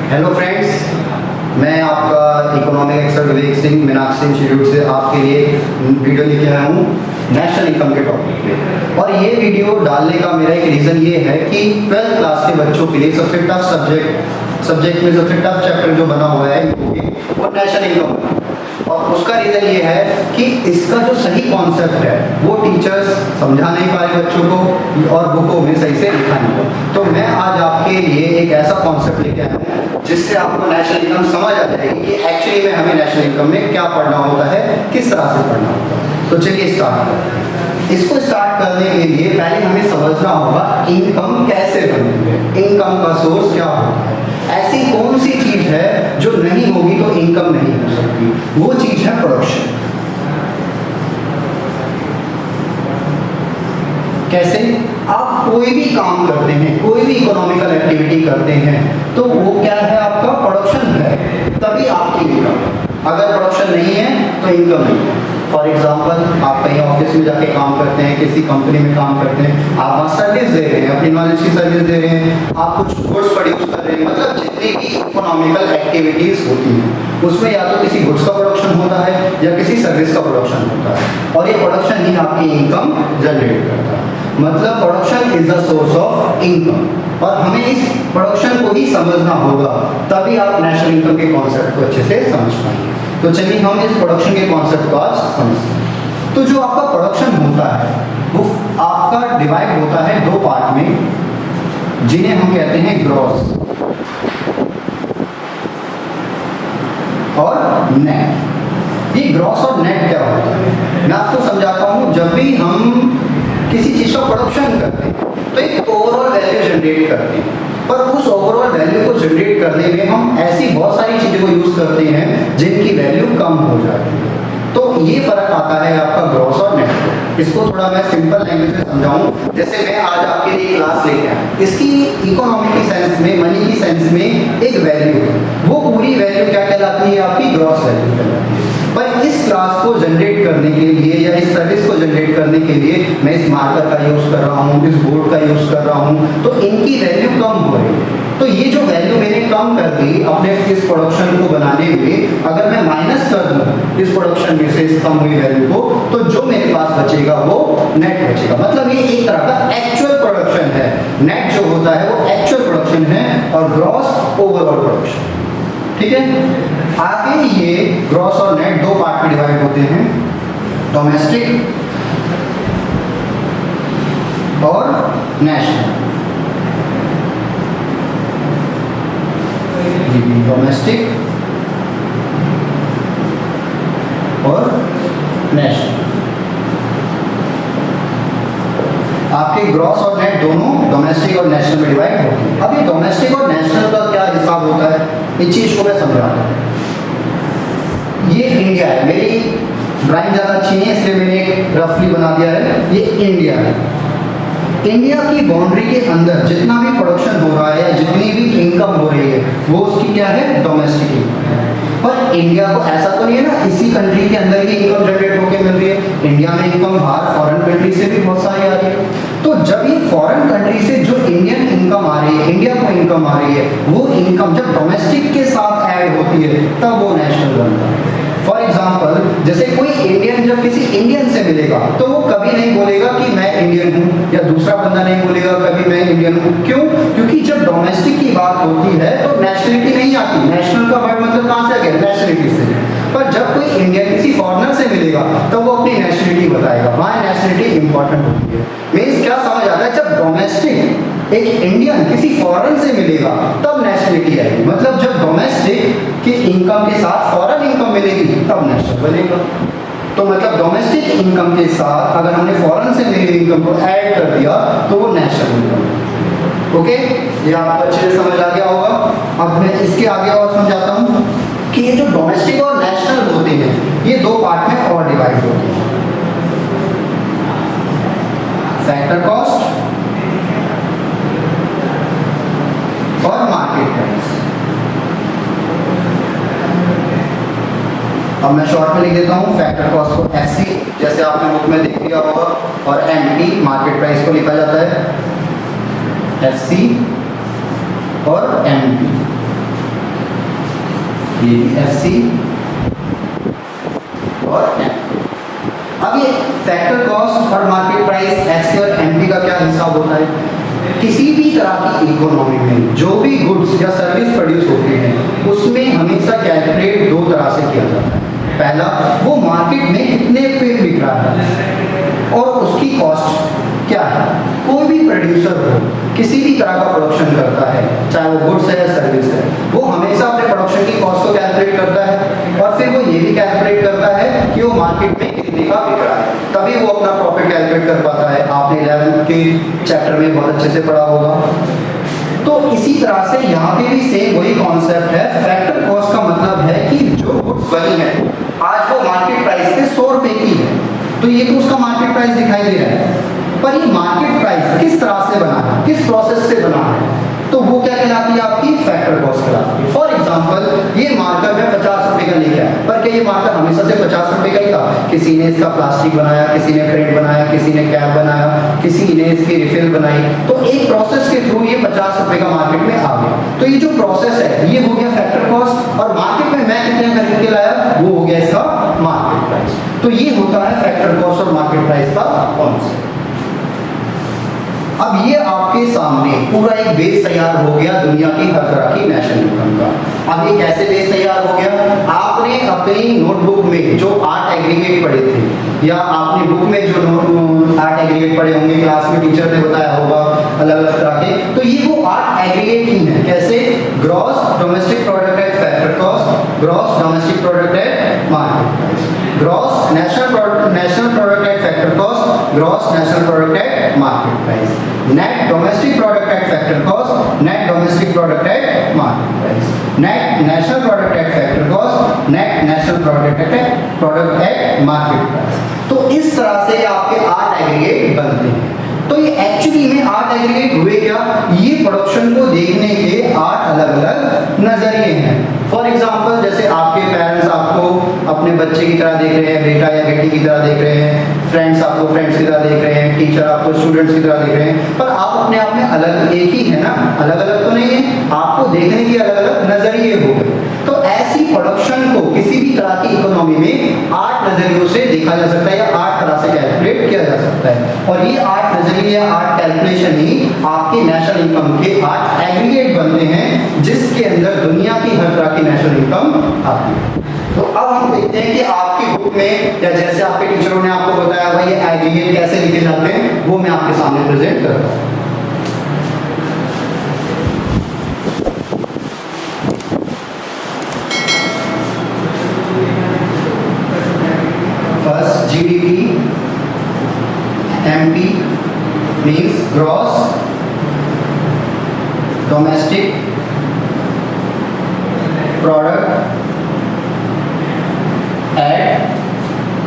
Hello friends, मैं आपका economic expert Vivek Singh Meenakshi institute से आपके लिए वीडियो लेके आया हूँ नेशनल इनकम के टॉपिक पे। और ये वीडियो डालने का मेरा एक रीज़न ये है कि 12th क्लास के बच्चों के लिए सबसे टफ सब्जेक्ट में सबसे टफ चैप्टर जो बना हुआ है वो नेशनल इनकम। और उसका रीज़न ये है कि इसका जो सही कॉन्सेप्ट है वो टीचर्स समझा नहीं पा रहे बच्चों को और बुकों में सही से लिखा नहीं हुआ। तो मैं आज आपके लिए एक ऐसा कॉन्सेप्ट लेके आया हूँ जिससे आपको नेशनल इनकम समझ आ जाएगी कि एक्चुअली में हमें नेशनल इनकम में क्या पढ़ना होता है, किस तरह से पढ़ना होता है। तो चलिए स्टार्ट करते हैं। इसको स्टार्ट करने के लिए पहले हमें समझना होगा इनकम कैसे बनती है, इनकम का सोर्स क्या होता है। ऐसी कौन सी चीज है जो नहीं होगी तो इनकम नहीं हो सकती, वो चीज है प्रोडक्शन। कैसे? आप कोई भी काम करते हैं, कोई भी इकोनॉमिकल एक्टिविटी करते हैं तो वो क्या है, आपका प्रोडक्शन है, तभी आपकी इनकम। अगर प्रोडक्शन नहीं है तो इनकम नहीं है। फॉर एग्जाम्पल, आप कहीं ऑफिस में जाके काम करते हैं, किसी कंपनी में काम करते हैं, आप वहाँ सर्विस दे रहे हैं, अपनी नॉलेज की सर्विस दे रहे हैं, आप कुछ गुड्स प्रोड्यूस कर रहे हैं। मतलब जितनी भी इकोनॉमिकल एक्टिविटीज होती हैं उसमें या तो किसी गुड्स का प्रोडक्शन होता है या किसी सर्विस का प्रोडक्शन होता है, और ये प्रोडक्शन ही आपकी इनकम जनरेट करता है। मतलब production is the source of income, और हमें इस प्रोडक्शन को ही समझना होगा, तभी आप नेशनल इनकम के कॉन्सेप्ट को अच्छे से समझ पाएंगे। तो चलिए हम इस प्रोडक्शन के कॉन्सेप्ट को आज समझते हैं। तो जो आपका प्रोडक्शन होता है वो आपका डिवाइड होता है दो पार्ट में, जिन्हें हम कहते हैं ग्रॉस और नेट। ये ग्रॉस और नेट क्या होता है मैं आपको समझाता हूँ। जब भी हम किसी चीज का प्रोडक्शन करते हैं तो एक ओवरऑल वैल्यू जनरेट करते हैं, पर उस ओवरऑल वैल्यू को जनरेट करने में हम ऐसी बहुत सारी चीज़ों को यूज़ करते हैं जिनकी वैल्यू कम हो जाती है। तो ये फर्क आता है आपका ग्रॉस और नेट। इसको थोड़ा मैं सिंपल लैंग्वेज में समझाऊं। जैसे मैं आज आपके लिए क्लास लेके आया, इसकी इकोनॉमिक की सेंस में, मनी की सेंस में एक वैल्यू है, वो पूरी वैल्यू क्या कहलाती है, आपकी ग्रॉस वैल्यू कहलाती है। पर इस क्लास को जनरेट करने के लिए या इस सर्विस को जनरेट करने के लिए मैं इस मार्कर का यूज़ कर रहा हूँ, इस बोर्ड का यूज़ कर रहा हूँ, तो इनकी वैल्यू कम हो रही है। तो ये जो वैल्यू मैंने कम कर दी अपने इस प्रोडक्शन को बनाने में, अगर मैं माइनस कर दूं इस प्रोडक्शन में से इस कम हुई वैल्यू को, तो जो मेरे पास बचेगा वो नेट बचेगा। मतलब ये एक तरह का एक्चुअल प्रोडक्शन है। नेट जो होता है वो एक्चुअल प्रोडक्शन है और ग्रॉस ओवरऑल प्रोडक्शन। ठीक है। आगे ये ग्रॉस और नेट दो पार्ट में डिवाइड होते हैं, डोमेस्टिक और नेशनल। डोमेस्टिक और नेशनल। आपके ग्रॉस और नेट दोनों डोमेस्टिक और नेशनल में डिवाइड होते हैं। अब ये डोमेस्टिक और नेशनल का क्या हिसाब होता है, इस चीज को मैं समझाता हूँ। ये इंडिया है, मेरी ड्राइंग ज़्यादा अच्छी नहीं है इसलिए मैंने एक रफली बना दिया है। ये इंडिया है। इंडिया की बाउंड्री के अंदर जितना भी प्रोडक्शन हो रहा है या जितनी भी इनकम हो रही है वो उसकी क्या है, डोमेस्टिक इनकम है। पर इंडिया को ऐसा तो नहीं है ना इसी कंट्री के अंदर ही इनकम जनरेट होकर मिल रही है। इंडिया में इनकम बाहर फॉरेन कंट्री से भी बहुत सारी आ रही है। तो जब ये फॉरेन कंट्री से जो इंडियन इनकम आ रही है, इंडिया को इनकम आ रही है, वो इनकम जब डोमेस्टिक के साथ ऐड होती है तब वो नेशनल बनता है। फॉर एग्जाम्पल, जैसे कोई इंडियन जब किसी इंडियन से मिलेगा तो वो कभी नहीं बोलेगा कि मैं इंडियन हूँ, या दूसरा बंदा नहीं बोलेगा कभी मैं इंडियन हूँ। क्यों? क्योंकि जब डोमेस्टिक की बात होती है तो नेशनलिटी नहीं आती। नेशनल का वर्ड मतलब कहाँ से आ गया, नेशनलिटी से। पर जब कोई इंडियन किसी फॉरेनर से मिलेगा तो वो अपनी नेशनलिटी बताएगा, वहाँ नेशनलिटी इंपॉर्टेंट होती है। मीन्स क्या समझ आता है, जब डोमेस्टिक एक इंडियन किसी फॉरेन से मिलेगा तब नेशनलिटी आएगी। मतलब जब डोमेस्टिक की इनकम के साथ फॉरेन इनकम मिलेगी तब नेशनल बनेगा। तो मतलब डोमेस्टिक इनकम के साथ अगर हमने फॉरेन से मिली इनकम को ऐड कर दिया तो वो नेशनल इनकम। ओके, ये आपको अच्छे से समझ आ गया होगा। अब मैं इसके आगे और समझाता हूँ कि ये जो डोमेस्टिक और नेशनल होते हैं ये दो पार्ट में और डिवाइड होते हैं, फैक्टर कॉस्ट और मार्केट प्राइस। अब मैं शॉर्ट में लिख देता हूँ फैक्टर कॉस्ट को FC, जैसे आपने बुक में देख लिया होगा, और MP मार्केट प्राइस को लिखा जाता है FC और MP। ये भी FC और M। अब ये फैक्टर कॉस्ट और मार्केट प्राइस FC और MP का क्या हिसाब होता है? किसी भी तरह की इकोनॉमी में जो भी गुड्स या सर्विस प्रोड्यूस होते हैं उसमें हमेशा कैलकुलेट दो तरह से किया जाता है। पहला, वो मार्केट में कितने पे बिक रहा है और उसकी कॉस्ट क्या है। कोई भी प्रोड्यूसर हो, किसी भी तरह का प्रोडक्शन करता है, चाहे वो गुड्स है या सर्विस है, वो हमेशा अपने प्रोडक्शन की कॉस्ट को कैलकुलेट करता है और फिर वो ये भी कैलकुलेट करता है कि वो मार्केट में कितने का बिक रहा है, तभी वो अपना प्रॉफिट कैलकुलेट कर पाता है। आपने 11th के चैप्टर में बहुत अच्छे से पढ़ा होगा। तो इसी तरह से यहाँ पे भी सेम वही कॉन्सेप्ट है। फैक्टर कॉस्ट का मतलब है कि जो गुड्स बनी है आज वो मार्केट प्राइस पे 100 रुपए की है, तो ये तो उसका मार्केट प्राइस दिखाई दे रहा है, पर ये मार्केट प्राइस किस तरह से बना है, किस प्रोसेस से बना है, तो वो क्या कहलाती है? आपकी फैक्टर कॉस्ट कहलाती है। फॉर एग्जांपल, ये मार्कर मैं 50 रुपए का लेके आया, पर क्या ये मार्कर हमेशा से 50 रुपए का ही था? किसी ने इसका प्लास्टिक बनाया, किसी ने प्रिंट बनाया, किसी ने कैप बनाया, किसी ने इसकी रिफिल बनाई, तो एक प्रोसेस के थ्रू ये 50 रुपए का मार्केट में आ गया। तो ये जो प्रोसेस है ये हो गया फैक्टर कॉस्ट, और मार्केट में मैं कितने खरीद के लाया वो हो गया इसका मार्केट प्राइस। तो ये होता है फैक्टर कॉस्ट और मार्केट प्राइस का कॉन्सेप्ट। अब ये आपके सामने पूरा एक बेस तैयार हो गया दुनिया की हर तरह की नेशनल इनकम का। अब ये कैसे बेस तैयार हो गया? आपने अपनी नोटबुक में जो 8 एग्रीगेट पढ़े थे, या आपने बुक में जो 8 एग्रीगेट पढ़े होंगे, क्लास में टीचर ने बताया होगा अलग अलग तरह के, तो ये वो 8 एग्रीगेट ही हैं। कैसे? Gross domestic product at factor cost, gross domestic product at market price, gross national product at factor cost, gross national product at market price, net domestic product at factor cost, net domestic product at market price, net national product at factor cost, net national product at market price. तो इस तरह से आपके 8 aggregate बनते हैं। तो ये actually में 8 एग्रीगेट हुए क्या? ये प्रोडक्शन को देखने के 8 अलग अलग नजरिए हैं। फॉर एग्जाम्पल, जैसे आपके पेरेंट्स आपको अपने बच्चे की तरह देख रहे हैं, बेटा या बेटी की तरह देख रहे हैं, फ्रेंड्स आपको फ्रेंड्स की तरह देख रहे हैं, टीचर आपको स्टूडेंट्स की तरह देख रहे हैं, पर आप अपने आप में अलग एक ही है ना, अलग अलग तो नहीं है, आपको देखने के अलग अलग नजरिए हो गए। तो ऐसी प्रोडक्शन को किसी भी तरह की इकोनॉमी में 8 नजरियों से देखा जा सकता है या 8 तरह से कैलकुलेट किया जा सकता है, और ये 8 नजरिए या 8 कैलकुलेशन ही आपके नेशनल इनकम के 8 एग्रीगेट बनते हैं, जिसके अंदर दुनिया की हर तरह की नेशनल इनकम आती है। तो अब हम देखते हैं कि आपकी बुक में या जैसे आपके टीचरों ने आपको बताया भाई ये एग्रीगेट कैसे लिखे जाते हैं, वो मैं आपके सामने प्रेजेंट करता हूँ। First GDP, MP means gross domestic product at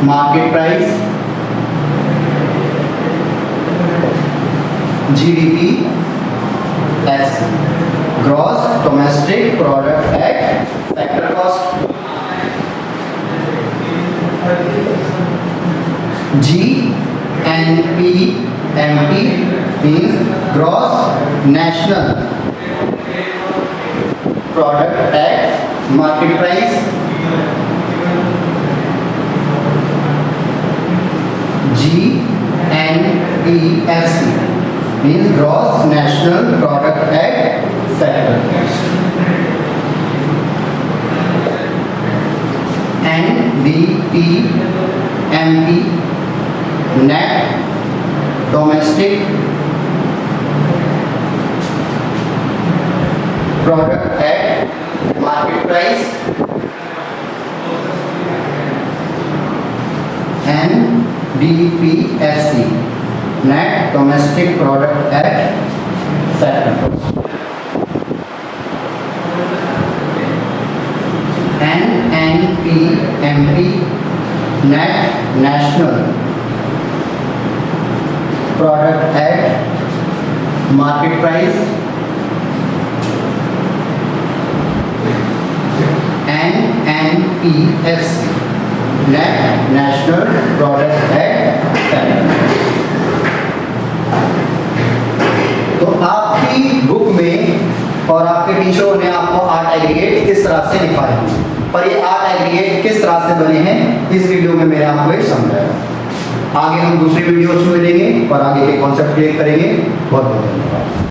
market price, GDP FC, gross domestic product at factor cost, GNP MP means gross national product at market price, GNPFC means gross national product at factor cost, NDPMP net domestic product at market price, NDPFC net domestic product at factor cost, NNPMP net national product at market price, NNPFC net national product at factor cost। तो आपकी book में और आपके टीचरों ने आपको 8 aggregate इस तरह तरह से लिखा है, पर ये 8 एग्रीगेट किस तरह से बने हैं इस वीडियो में मैंने आपको एक समझाया। आगे हम दूसरी वीडियोस में मिलेंगे और आगे के कॉन्सेप्ट क्लियर करेंगे। बहुत बहुत धन्यवाद।